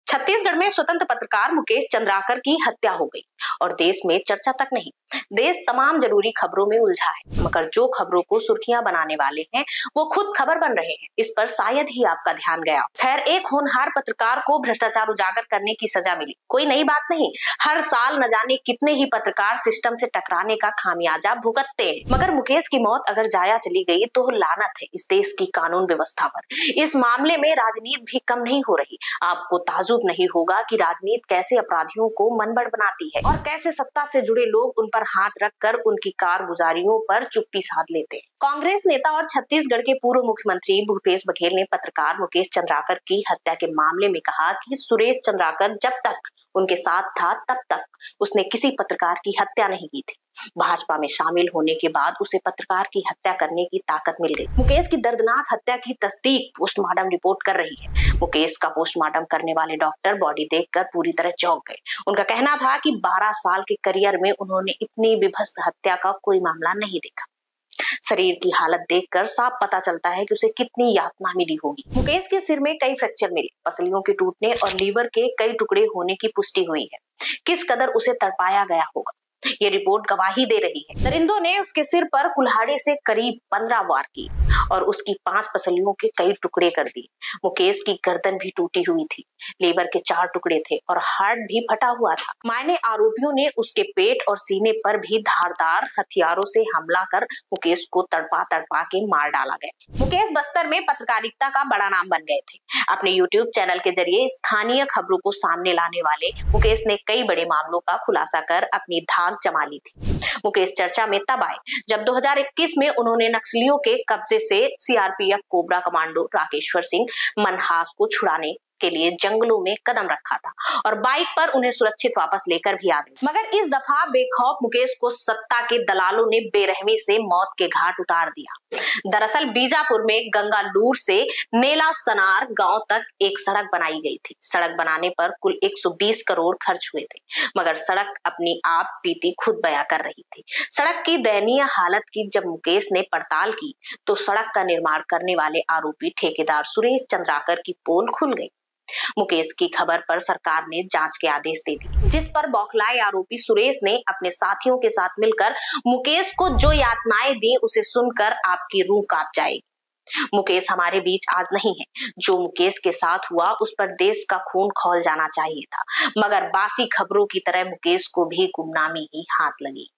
छत्तीसगढ़ में स्वतंत्र पत्रकार मुकेश चंद्राकर की हत्या हो गई और देश में चर्चा तक नहीं, देश तमाम जरूरी खबरों में उलझा है। मगर जो खबरों को सुर्खियां बनाने वाले हैं वो खुद खबर बन रहे हैं, इस पर शायद ही आपका ध्यान गया। खैर, एक होनहार पत्रकार को भ्रष्टाचार उजागर करने की सजा मिली, कोई नई बात नहीं। हर साल न जाने कितने ही पत्रकार सिस्टम से टकराने का खामियाजा भुगतते हैं। मगर मुकेश की मौत अगर जाया चली गई तो लानत है इस देश की कानून व्यवस्था पर। इस मामले में राजनीति भी कम नहीं हो रही। आपको ताजुब नहीं होगा कि राजनीति कैसे अपराधियों को मनबड़ बनाती है और कैसे सत्ता से जुड़े लोग उन पर हाथ रखकर उनकी कारगुजारियों पर चुप्पी साध लेते हैं। कांग्रेस नेता और छत्तीसगढ़ के पूर्व मुख्यमंत्री भूपेश बघेल ने पत्रकार मुकेश चंद्राकर की हत्या के मामले में कहा कि सुरेश चंद्राकर जब तक उनके साथ था तब तक उसने किसी पत्रकार की हत्या नहीं की थी। भाजपा में शामिल होने के बाद उसे पत्रकार की हत्या करने की ताकत मिल गई। मुकेश की दर्दनाक हत्या की तस्दीक पोस्टमार्टम रिपोर्ट कर रही है। मुकेश का पोस्टमार्टम करने वाले डॉक्टर बॉडी देखकर पूरी तरह चौंक गए। उनका कहना था कि 12 साल के करियर में उन्होंने इतनी विभत्स हत्या का कोई मामला नहीं देखा। शरीर की हालत देखकर साफ पता चलता है कि उसे कितनी यातना मिली होगी। मुकेश के सिर में कई फ्रैक्चर मिले, पसलियों के टूटने और लीवर के कई टुकड़े होने की पुष्टि हुई है। किस कदर उसे तड़पाया गया होगा, ये रिपोर्ट गवाही दे रही है। दरिंदों ने उसके सिर पर कुल्हाड़ी से करीब 15 वार की और उसकी 5 पसलियों के कई टुकड़े कर दिए। मुकेश की गर्दन भी टूटी हुई थी, लीवर के 4 टुकड़े थे और हार्ट भी फटा हुआ था। मायने आरोपियों ने उसके पेट और सीने पर भी धारदार हथियारों से हमला कर मुकेश को तड़पा तड़पा के मार डाला गया। मुकेश बस्तर में पत्रकारिता का बड़ा नाम बन गए थे। अपने यूट्यूब चैनल के जरिए स्थानीय खबरों को सामने लाने वाले मुकेश ने कई बड़े मामलों का खुलासा कर अपनी धाक जमा ली थी। मुकेश चर्चा में तब आए जब 2021 में उन्होंने नक्सलियों के कब्जे से CRPF cobra commando Rakeshwar Singh Manhas को छुड़ाने के लिए जंगलों में कदम रखा था और बाइक पर उन्हें सुरक्षित वापस लेकर भी आ गए। मगर इस दफा बेखौफ मुकेश को सत्ता के दलालों ने बेरहमी से मौत के घाट उतार दिया। दरअसल बीजापुर में गंगालूर से नेला सनार गांव तक एक सड़क बनाई गई थी। सड़क बनाने पर कुल 120 करोड़ खर्च हुए थे, मगर सड़क अपनी आप बीती खुद बयां कर रही थी। सड़क की दयनीय हालत की जब मुकेश ने पड़ताल की तो सड़क का निर्माण करने वाले आरोपी ठेकेदार सुरेश चंद्राकर की पोल खुल गई। मुकेश की खबर पर सरकार ने जांच के आदेश दे दिए, जिस पर बौखलाए आरोपी सुरेश ने अपने साथियों के साथ मिलकर मुकेश को जो यातनाएं दी उसे सुनकर आपकी रूह कांप जाएगी। मुकेश हमारे बीच आज नहीं है। जो मुकेश के साथ हुआ उस पर देश का खून खौल जाना चाहिए था, मगर बासी खबरों की तरह मुकेश को भी गुमनामी ही हाथ लगी।